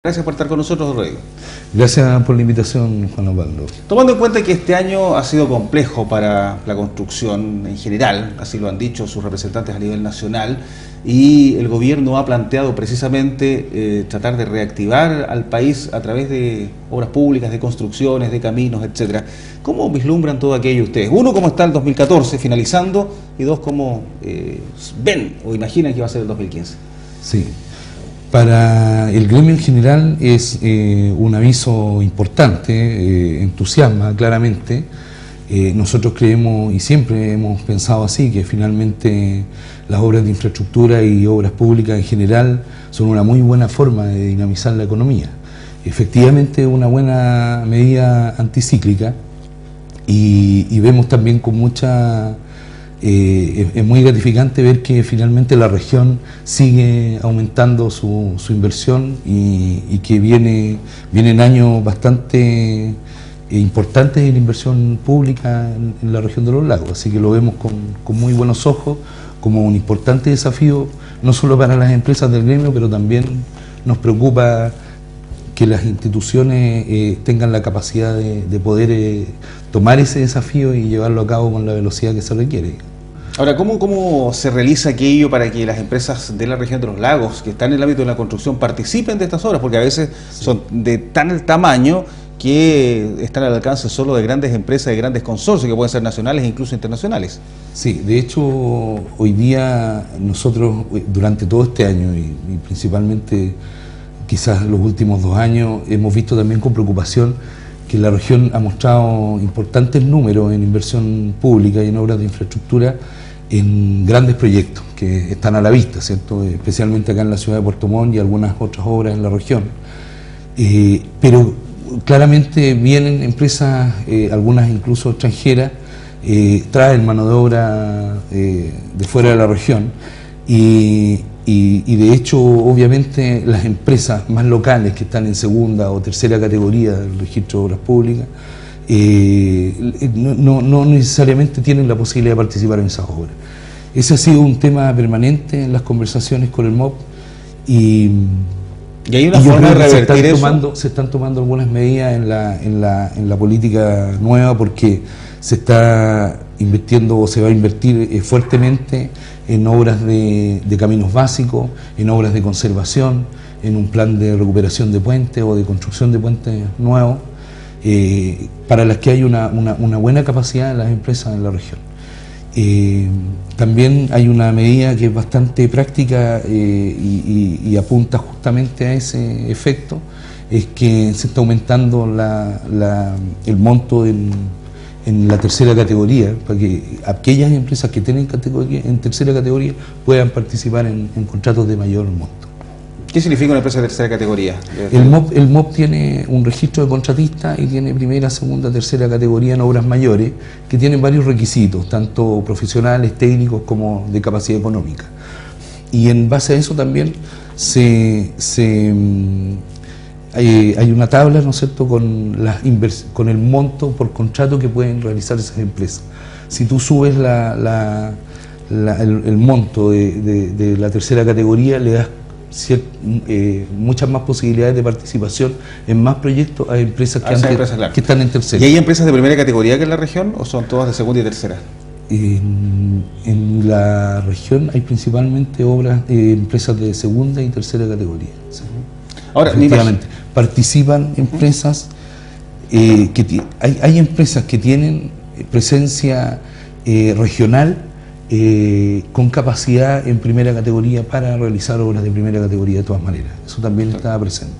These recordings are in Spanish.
Gracias por estar con nosotros, Rodrigo. Gracias por la invitación, Juan Osvaldo. Tomando en cuenta que este año ha sido complejo para la construcción en general, así lo han dicho sus representantes a nivel nacional, y el gobierno ha planteado precisamente tratar de reactivar al país a través de obras públicas, de construcciones, de caminos, etcétera. ¿Cómo vislumbran todo aquello ustedes? Uno, ¿cómo está el 2014 finalizando? Y dos, ¿cómo ven o imaginan que va a ser el 2015? Sí. Para el gremio en general es un aviso importante, entusiasma claramente. Nosotros creemos y siempre hemos pensado así, que finalmente las obras de infraestructura y obras públicas en general son una muy buena forma de dinamizar la economía. Efectivamente es una buena medida anticíclica y vemos también con mucha... es muy gratificante ver que finalmente la región sigue aumentando su inversión y que vienen años bastante importantes en la inversión pública en la región de los lagos, así que lo vemos con muy buenos ojos como un importante desafío, no solo para las empresas del gremio, pero también nos preocupa que las instituciones tengan la capacidad de poder tomar ese desafío y llevarlo a cabo con la velocidad que se requiere. Ahora, ¿cómo se realiza aquello para que las empresas de la región de los lagos, que están en el ámbito de la construcción, participen de estas obras? Porque a veces son de tal tamaño que están al alcance solo de grandes empresas, de grandes consorcios, que pueden ser nacionales e incluso internacionales. Sí, de hecho, hoy día nosotros, durante todo este año y principalmente quizás los últimos 2 años, hemos visto también con preocupación que la región ha mostrado importantes números en inversión pública y en obras de infraestructura en grandes proyectos que están a la vista, ¿cierto? Especialmente acá en la ciudad de Puerto Montt y algunas otras obras en la región. Pero claramente vienen empresas, algunas incluso extranjeras, traen mano de obra de fuera de la región y de hecho, obviamente, las empresas más locales que están en segunda o tercera categoría del registro de obras públicas no necesariamente tienen la posibilidad de participar en esas obras. Ese ha sido un tema permanente en las conversaciones con el MOP y hay una forma de revertir eso. Se están tomando algunas medidas en la política nueva, porque se está invirtiendo o se va a invertir fuertemente en obras de caminos básicos, en obras de conservación, en un plan de recuperación de puentes o de construcción de puentes nuevos, para las que hay una buena capacidad en las empresas en la región. También hay una medida que es bastante práctica y apunta justamente a ese efecto, es que se está aumentando el monto en la tercera categoría, para que aquellas empresas que tienen categoría en tercera categoría puedan participar en contratos de mayor monto. ¿Qué significa una empresa de tercera categoría? El MOP tiene un registro de contratistas y tiene primera, segunda, tercera categoría en obras mayores, que tienen varios requisitos, tanto profesionales, técnicos como de capacidad económica. Y en base a eso también hay una tabla, ¿no es cierto?, con el monto por contrato que pueden realizar esas empresas. Si tú subes el monto de la tercera categoría, le das muchas más posibilidades de participación en más proyectos a empresas que están en tercera. ¿Y hay empresas de primera categoría que en la región o son todas de segunda y tercera? En la región hay principalmente empresas de segunda y tercera categoría. ¿Sí? Ahora, efectivamente, participan empresas, hay empresas que tienen presencia regional con capacidad en primera categoría para realizar obras de primera categoría de todas maneras. Eso también está presente.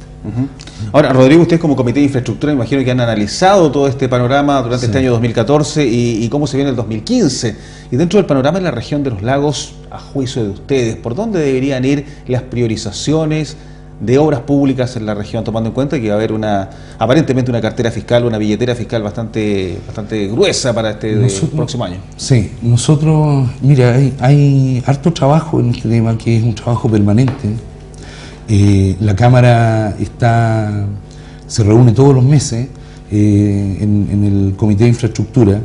Ahora, Rodrigo, ustedes como Comité de Infraestructura, imagino que han analizado todo este panorama durante este año 2014 y cómo se viene el 2015. Y dentro del panorama en la región de los lagos, a juicio de ustedes, ¿por dónde deberían ir las priorizaciones de obras públicas en la región, tomando en cuenta que va a haber aparentemente una cartera fiscal, una billetera fiscal bastante gruesa para este próximo año? Sí, nosotros, mira, hay harto trabajo en este tema, que es un trabajo permanente. La Cámara se reúne todos los meses en el Comité de Infraestructura.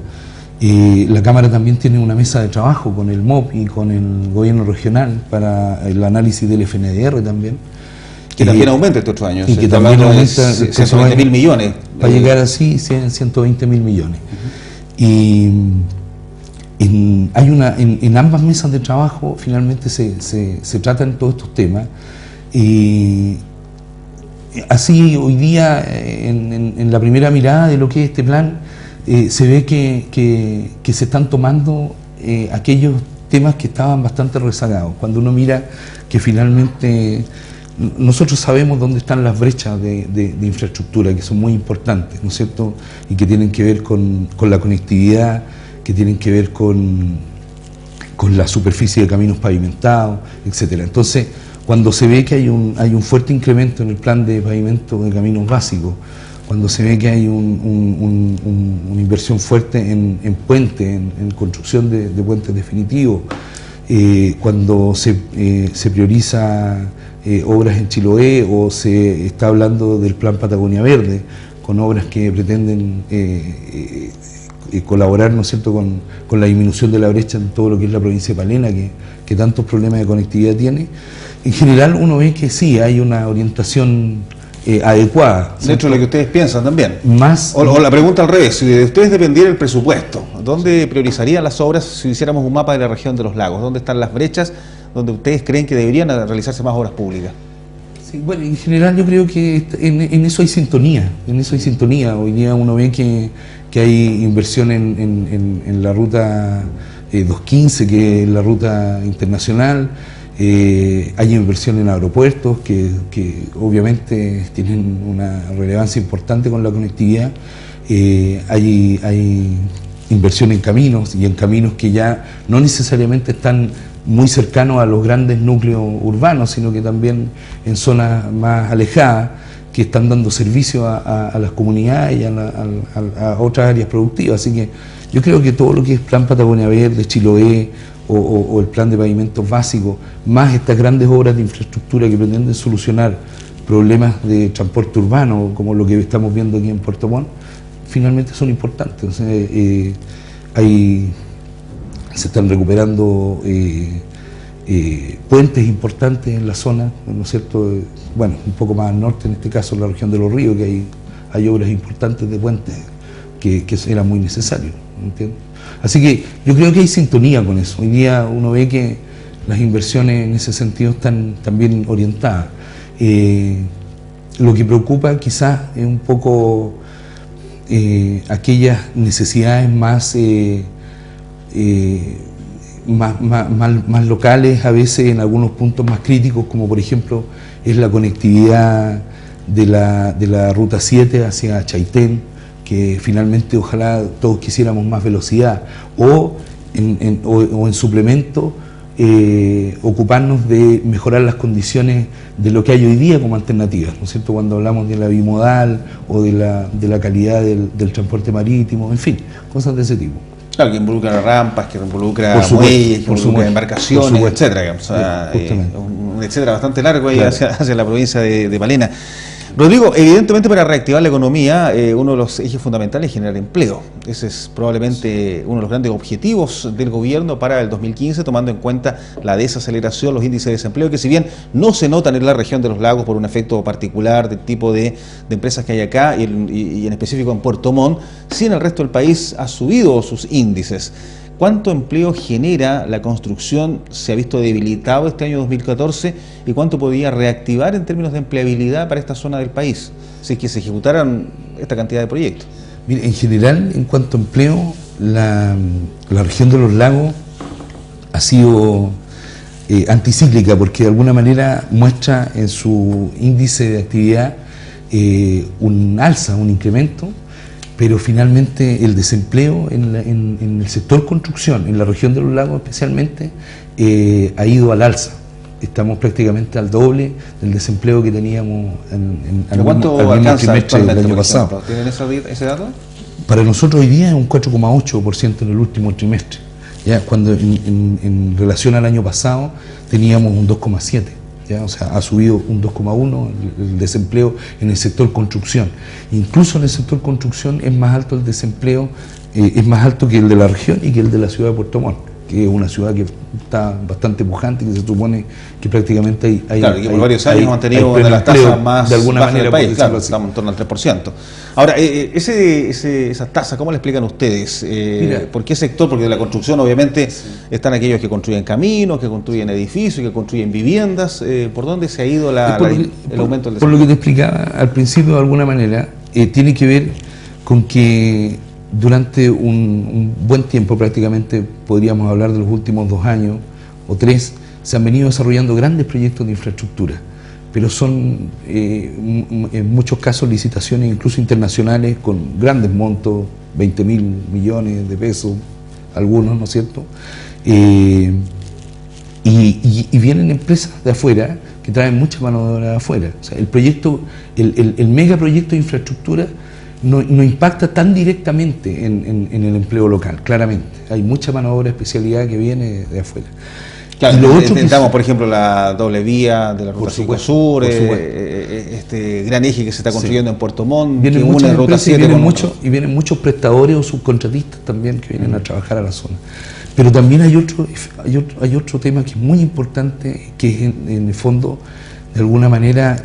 La Cámara también tiene una mesa de trabajo con el MOP y con el gobierno regional para el análisis del FNDR también. Que también aumenta este otro año. Y que también aumenta 120.000 millones. Va a llegar así 120.000 millones. Y en ambas mesas de trabajo finalmente se tratan todos estos temas. Y así hoy día, en la primera mirada de lo que es este plan, se ve que se están tomando aquellos temas que estaban bastante rezagados. Cuando uno mira que finalmente nosotros sabemos dónde están las brechas de infraestructura, que son muy importantes, ¿no es cierto? Y que tienen que ver con la conectividad, que tienen que ver con la superficie de caminos pavimentados, etcétera. Entonces, cuando se ve que hay un fuerte incremento en el plan de pavimento de caminos básicos, cuando se ve que hay una inversión fuerte en puentes, en construcción de puentes definitivos, cuando se prioriza obras en Chiloé, o se está hablando del plan Patagonia Verde, con obras que pretenden colaborar, ¿no es cierto?, con la disminución de la brecha en todo lo que es la provincia de Palena, que tantos problemas de conectividad tiene. En general uno ve que sí, hay una orientación adecuada. Dentro de lo que ustedes piensan también. O la pregunta al revés, si de ustedes dependiera el presupuesto, ¿dónde priorizarían las obras si hiciéramos un mapa de la región de los lagos? ¿Dónde están las brechas donde ustedes creen que deberían realizarse más obras públicas? Sí, bueno, en general yo creo que en eso hay sintonía, Hoy día uno ve que hay inversión en la ruta 215, que es la ruta internacional. Hay inversión en aeropuertos que obviamente tienen una relevancia importante con la conectividad. Hay inversión en caminos, y en caminos que ya no necesariamente están muy cercanos a los grandes núcleos urbanos, sino que también en zonas más alejadas, que están dando servicio a las comunidades y a otras áreas productivas. Así que yo creo que todo lo que es Plan Patagonia Verde, Chiloé, o el plan de pavimentos básicos, más estas grandes obras de infraestructura que pretenden solucionar problemas de transporte urbano, como lo que estamos viendo aquí en Puerto Montt, finalmente son importantes. Entonces, se están recuperando puentes importantes en la zona, ¿no es cierto? Bueno, un poco más al norte, en este caso en la región de Los Ríos, que hay obras importantes de puentes que eran muy necesarios, ¿entiendes? Así que yo creo que hay sintonía con eso. Hoy día uno ve que las inversiones en ese sentido están también orientadas. Lo que preocupa quizás es un poco aquellas necesidades más locales, a veces en algunos puntos más críticos, como por ejemplo es la conectividad de la Ruta 7 hacia Chaitén, que finalmente ojalá todos quisiéramos más velocidad, o en suplemento ocuparnos de mejorar las condiciones de lo que hay hoy día como alternativas, ¿no es cierto?, cuando hablamos de la bimodal o de la calidad del transporte marítimo, en fin, cosas de ese tipo. Claro, que involucra rampas, que involucra muelles, que involucra embarcaciones, etcétera, digamos. O sea, un etcétera bastante largo ahí, claro, hacia la provincia de Palena. Rodrigo, evidentemente para reactivar la economía, uno de los ejes fundamentales es generar empleo. Ese es probablemente uno de los grandes objetivos del gobierno para el 2015, tomando en cuenta la desaceleración, los índices de desempleo, que si bien no se notan en la región de los lagos por un efecto particular del tipo de empresas que hay acá, y en específico en Puerto Montt, sí en el resto del país ha subido sus índices. ¿Cuánto empleo genera la construcción? ¿Se ha visto debilitado este año 2014? ¿Y cuánto podría reactivar en términos de empleabilidad para esta zona del país, si es que se ejecutaran esta cantidad de proyectos? Mire, en general, en cuanto a empleo, la región de los lagos ha sido anticíclica, porque de alguna manera muestra en su índice de actividad un alza, un incremento, pero finalmente el desempleo en el sector construcción, en la región de los lagos especialmente, ha ido al alza. Estamos prácticamente al doble del desempleo que teníamos en el mismo trimestre del año pasado. ¿Tienen ese dato? Para nosotros hoy día es un 4,8% en el último trimestre, ya cuando en relación al año pasado teníamos un 2,7%. ¿Ya? O sea, ha subido un 2,1% el desempleo en el sector construcción. Incluso en el sector construcción es más alto el desempleo, es más alto que el de la región y que el de la ciudad de Puerto Montt. que es una ciudad que está bastante pujante y que se supone que prácticamente hay claro, que por varios años ha mantenido una de las tasas más de alguna bajas manera, del país, claro, estamos en torno al 3%. Ahora, esa tasa, ¿cómo le explican ustedes? ¿Por qué sector? Porque de la construcción obviamente están aquellos que construyen caminos, que construyen edificios, que construyen viviendas. ¿Por dónde se ha ido el aumento del desempleo? Por lo que te explicaba al principio, de alguna manera, tiene que ver con que durante un buen tiempo, prácticamente podríamos hablar de los últimos 2 años o 3, se han venido desarrollando grandes proyectos de infraestructura, pero son en muchos casos licitaciones incluso internacionales con grandes montos, 20.000 millones de pesos, algunos, ¿no es cierto? Y vienen empresas de afuera que traen mucha mano de obra de afuera. O sea, el megaproyecto de infraestructura no impacta tan directamente en el empleo local, claramente. Hay mucha mano de obra de especialidad que viene de afuera. Claro, intentamos, por ejemplo, la doble vía de la Ruta 5 Sur, este gran eje que se está construyendo en Puerto Montt, que une Ruta 7 y vienen muchos prestadores o subcontratistas también que vienen a trabajar a la zona. Pero también hay otro tema que es muy importante, que es en el fondo, de alguna manera,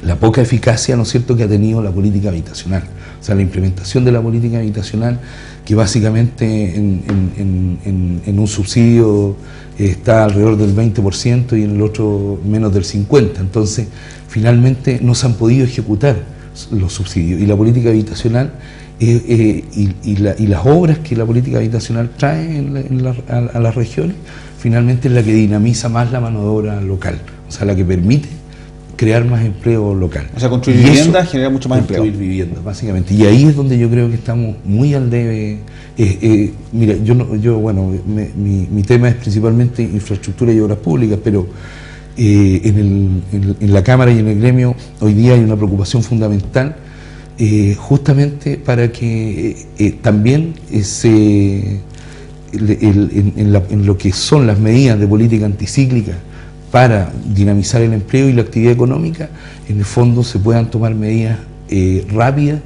la poca eficacia, ¿no es cierto?, que ha tenido la política habitacional. O sea, la implementación de la política habitacional, que básicamente en un subsidio está alrededor del 20% y en el otro menos del 50%. Entonces, finalmente no se han podido ejecutar los subsidios. Y la política habitacional y las obras que la política habitacional trae a las regiones, finalmente es la que dinamiza más la mano de obra local. O sea, la que permite crear más empleo local. O sea, construir viviendas genera mucho más empleo. Construir viviendas, básicamente. Y ahí es donde yo creo que estamos muy al debe. Mira, mi tema es principalmente infraestructura y obras públicas, pero en la Cámara y en el gremio hoy día hay una preocupación fundamental justamente para que también en lo que son las medidas de política anticíclica para dinamizar el empleo y la actividad económica, en el fondo se puedan tomar medidas rápidas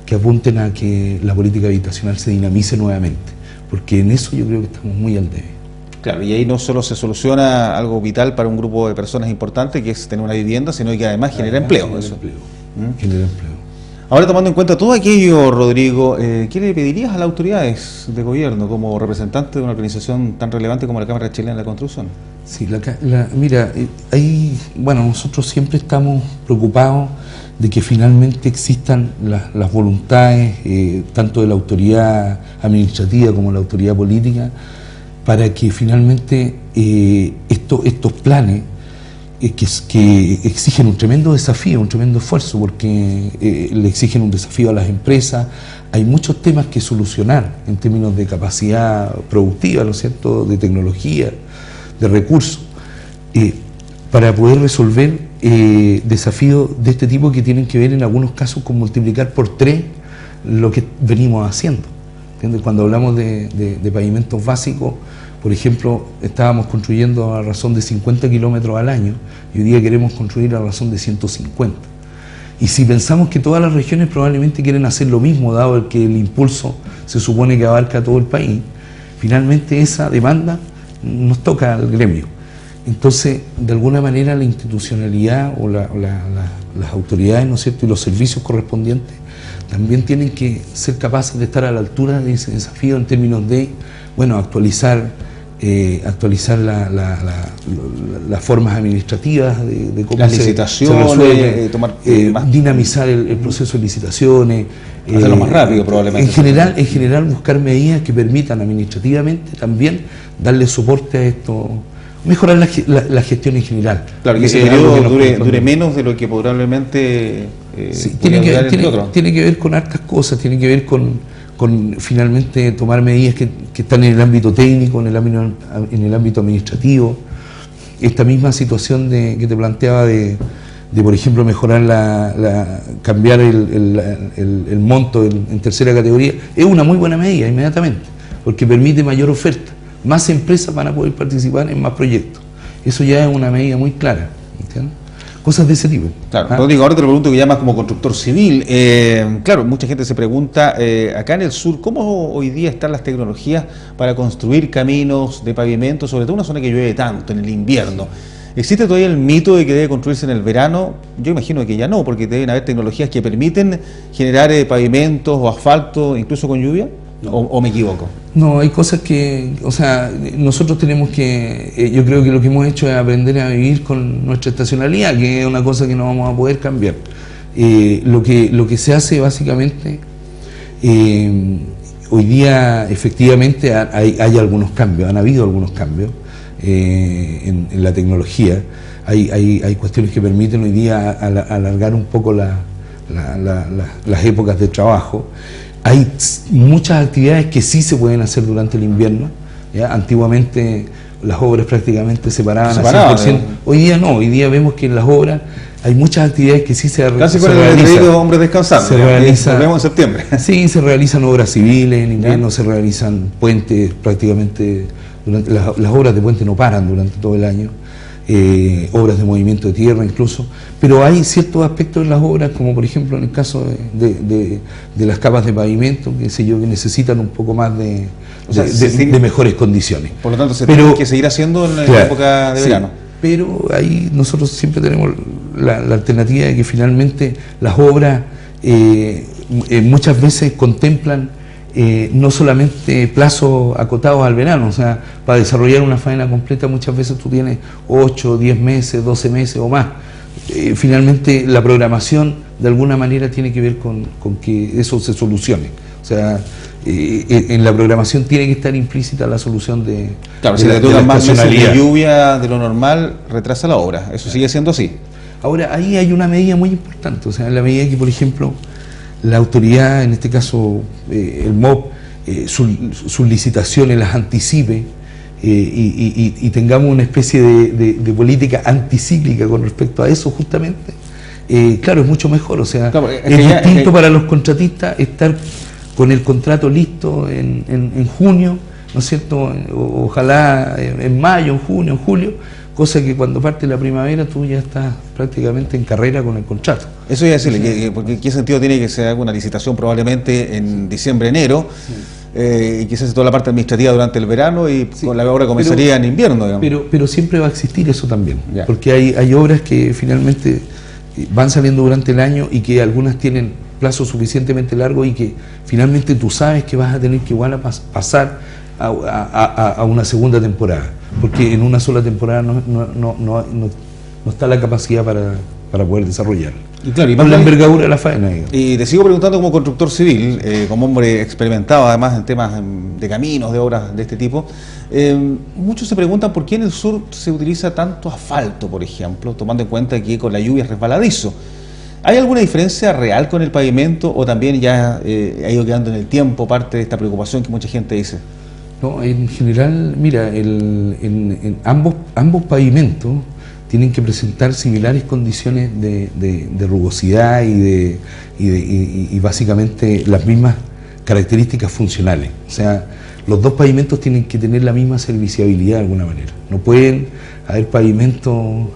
que apunten a que la política habitacional se dinamice nuevamente, porque en eso yo creo que estamos muy al debe. Claro, y ahí no solo se soluciona algo vital para un grupo de personas importante, que es tener una vivienda, sino que además genera empleo. Genera empleo. Ahora, tomando en cuenta todo aquello, Rodrigo, ¿qué le pedirías a las autoridades de gobierno como representante de una organización tan relevante como la Cámara Chilena de la Construcción? Sí, mira, nosotros siempre estamos preocupados de que finalmente existan las voluntades, tanto de la autoridad administrativa como de la autoridad política, para que finalmente estos planes, que exigen un tremendo desafío, un tremendo esfuerzo, porque le exigen un desafío a las empresas. Hay muchos temas que solucionar en términos de capacidad productiva, ¿no es cierto?, de tecnología, de recursos, para poder resolver desafíos de este tipo que tienen que ver en algunos casos con multiplicar por 3 lo que venimos haciendo. ¿Entiendes? Cuando hablamos de pavimentos básicos, por ejemplo, estábamos construyendo a razón de 50 kilómetros al año y hoy día queremos construir a razón de 150. Y si pensamos que todas las regiones probablemente quieren hacer lo mismo, dado que el impulso se supone que abarca a todo el país, finalmente esa demanda nos toca al gremio. Entonces, de alguna manera, la institucionalidad o las autoridades, ¿no es cierto?, y los servicios correspondientes también tienen que ser capaces de estar a la altura de ese desafío en términos de, actualizar las formas administrativas de cómo las licitaciones, dinamizar el proceso de licitaciones, hacerlo más rápido probablemente. En general buscar medidas que permitan administrativamente también darle soporte a esto, mejorar la gestión en general. Claro, que ese periodo dure menos de lo que probablemente tiene que ver con hartas cosas, tiene que ver con finalmente tomar medidas que están en el ámbito técnico, en el ámbito administrativo. Esta misma situación que te planteaba de por ejemplo, mejorar cambiar el monto en tercera categoría, es una muy buena medida inmediatamente, porque permite mayor oferta. Más empresas van a poder participar en más proyectos. Eso ya es una medida muy clara, ¿entiendes? cosas de ese tipo. Claro, Rodrigo, ahora te lo pregunto que ya más como constructor civil. Claro, mucha gente se pregunta, acá en el sur, ¿cómo hoy día están las tecnologías para construir caminos de pavimento, sobre todo en una zona que llueve tanto, en el invierno? ¿Existe todavía el mito de que debe construirse en el verano? Yo imagino que ya no, porque deben haber tecnologías que permiten generar pavimentos o asfalto incluso con lluvia. No. ¿O me equivoco? No, hay cosas que, o sea, nosotros tenemos que, yo creo que lo que hemos hecho es aprender a vivir con nuestra estacionalidad, que es una cosa que no vamos a poder cambiar. Lo que se hace básicamente, hoy día efectivamente hay algunos cambios, han habido algunos cambios en la tecnología. Hay cuestiones que permiten hoy día alargar un poco las épocas de trabajo. Hay muchas actividades que sí se pueden hacer durante el invierno, ¿ya? Antiguamente las obras prácticamente se paraban al 100%. Hoy día no, hoy día vemos que en las obras hay muchas actividades que sí se realizan. Casi con el de hombres descansando. Volvemos en septiembre. Sí, se realizan obras civiles en invierno, se realizan puentes prácticamente, las obras de puente no paran durante todo el año. Obras de movimiento de tierra incluso, pero hay ciertos aspectos de las obras, como por ejemplo en el caso de las capas de pavimento, que necesitan un poco más de mejores condiciones. Por lo tanto, tiene que seguir haciendo en la época de verano. Pero ahí nosotros siempre tenemos la alternativa de que finalmente las obras muchas veces contemplan no solamente plazos acotados al verano, o sea, para desarrollar una faena completa muchas veces tú tienes 8, 10 meses, 12 meses o más. Finalmente la programación de alguna manera tiene que ver con que eso se solucione. O sea, en la programación tiene que estar implícita la solución de claro, si le tocan más meses de lluvia de lo normal, retrasa la obra. Eso sigue siendo así. Ahora, ahí hay una medida muy importante, o sea, en la medida que, por ejemplo, la autoridad, en este caso el MOB, sus licitaciones las anticipe y tengamos una especie de política anticíclica con respecto a eso justamente, claro, es mucho mejor. O sea, claro, es distinto para los contratistas estar con el contrato listo en junio, ¿no es cierto? Ojalá en mayo, en junio, en julio, cosa que cuando parte la primavera tú ya estás prácticamente en carrera con el contrato. Eso iba a decirle, porque ¿qué sentido tiene que se haga una licitación probablemente en diciembre, enero, y que se hace toda la parte administrativa durante el verano y con la obra comenzaría en invierno, digamos? Pero siempre va a existir eso también, porque hay obras que finalmente van saliendo durante el año y que algunas tienen plazo suficientemente largo y que finalmente tú sabes que vas a tener que igual a pasar a una segunda temporada, porque en una sola temporada no está la capacidad para poder desarrollar. Y claro, con la envergadura de la faena. Y te sigo preguntando como constructor civil, como hombre experimentado además en temas de caminos, de obras de este tipo, muchos se preguntan por qué en el sur se utiliza tanto asfalto, por ejemplo, tomando en cuenta que con la lluvia es resbaladizo. ¿Hay alguna diferencia real con el pavimento o también ya ha ido quedando en el tiempo parte de esta preocupación que mucha gente dice? No, en general, mira, en ambos pavimentos tienen que presentar similares condiciones de rugosidad y básicamente las mismas características funcionales. O sea, los dos pavimentos tienen que tener la misma serviciabilidad de alguna manera. No pueden haber pavimentos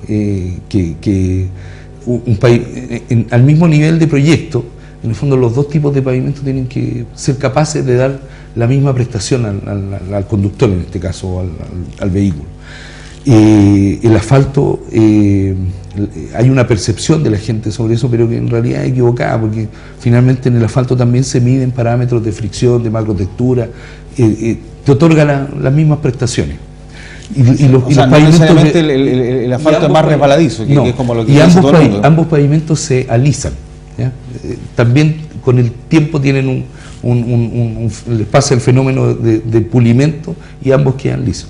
al mismo nivel de proyecto. En el fondo, los dos tipos de pavimentos tienen que ser capaces de dar la misma prestación al conductor, en este caso, al vehículo. El asfalto, hay una percepción de la gente sobre eso, pero que en realidad es equivocada, porque finalmente en el asfalto también se miden parámetros de fricción, de macrotextura, te otorga las mismas prestaciones. No necesariamente el asfalto es más resbaladizo, que es como lo que dice todo el mundo. Ambos pavimentos se alisan, ¿ya? También con el tiempo tienen les pasa el fenómeno de pulimento y ambos quedan lisos.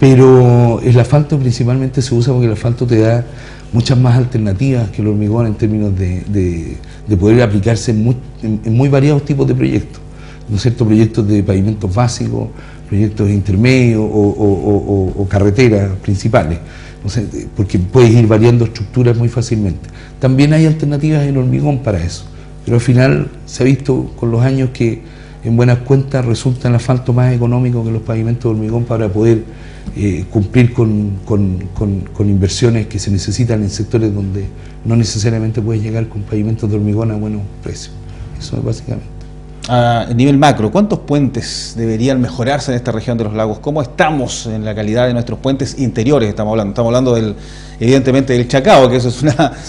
Pero el asfalto principalmente se usa porque el asfalto te da muchas más alternativas que el hormigón en términos de poder aplicarse en muy variados tipos de proyectos, ¿no es cierto? Proyectos de pavimentos básicos, proyectos intermedios o carreteras principales, no sé, porque puedes ir variando estructuras muy fácilmente. También hay alternativas en hormigón para eso, pero al final se ha visto con los años que en buenas cuentas resulta el asfalto más económico que los pavimentos de hormigón para poder cumplir con inversiones que se necesitan en sectores donde no necesariamente puedes llegar con pavimentos de hormigón a buenos precios. Eso es básicamente. A nivel macro, ¿cuántos puentes deberían mejorarse en esta región de los lagos? ¿Cómo estamos en la calidad de nuestros puentes interiores? Estamos hablando evidentemente del Chacao, que eso es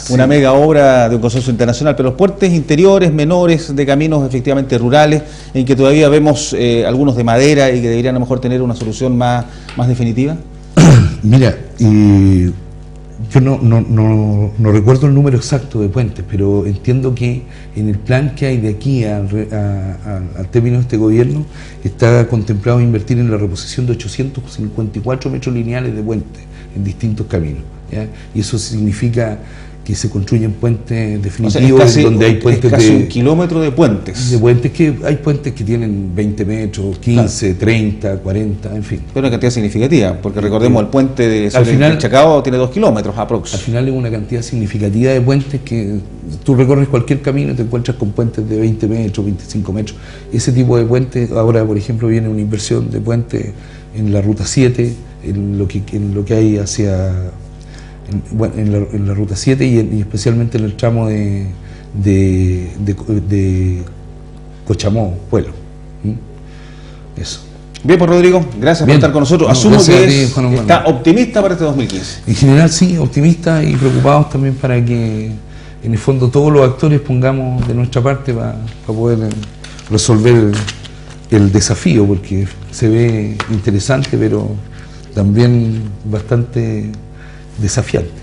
una mega obra de un consorcio internacional, pero los puentes interiores, menores, de caminos efectivamente rurales, en que todavía vemos algunos de madera y que deberían a lo mejor tener una solución más definitiva. Mira, yo no recuerdo el número exacto de puentes, pero entiendo que en el plan que hay de aquí al término de este gobierno está contemplado invertir en la reposición de 854 metros lineales de puentes en distintos caminos, ¿ya? Y eso significa que se construyen puentes definitivos, o sea, donde hay puentes casi un kilómetro de puentes. De puentes que hay puentes que tienen 20 metros, 15, claro, 30, 40, en fin. Pero una cantidad significativa, porque recordemos, el puente de el Chacao tiene 2 kilómetros aprox. Al final es una cantidad significativa de puentes que tú recorres cualquier camino y te encuentras con puentes de 20 metros, 25 metros. Ese tipo de puentes, ahora por ejemplo viene una inversión de puentes en la Ruta 7, en lo que hay hacia... En la Ruta 7 y especialmente en el tramo de Cochamó, Pueblo. Eso. Bien, pues Rodrigo, gracias por estar con nosotros. Asumo que está optimista para este 2015. En general sí, optimista y preocupados también para que en el fondo todos los actores pongamos de nuestra parte para poder resolver el desafío, porque se ve interesante pero también bastante desafiante.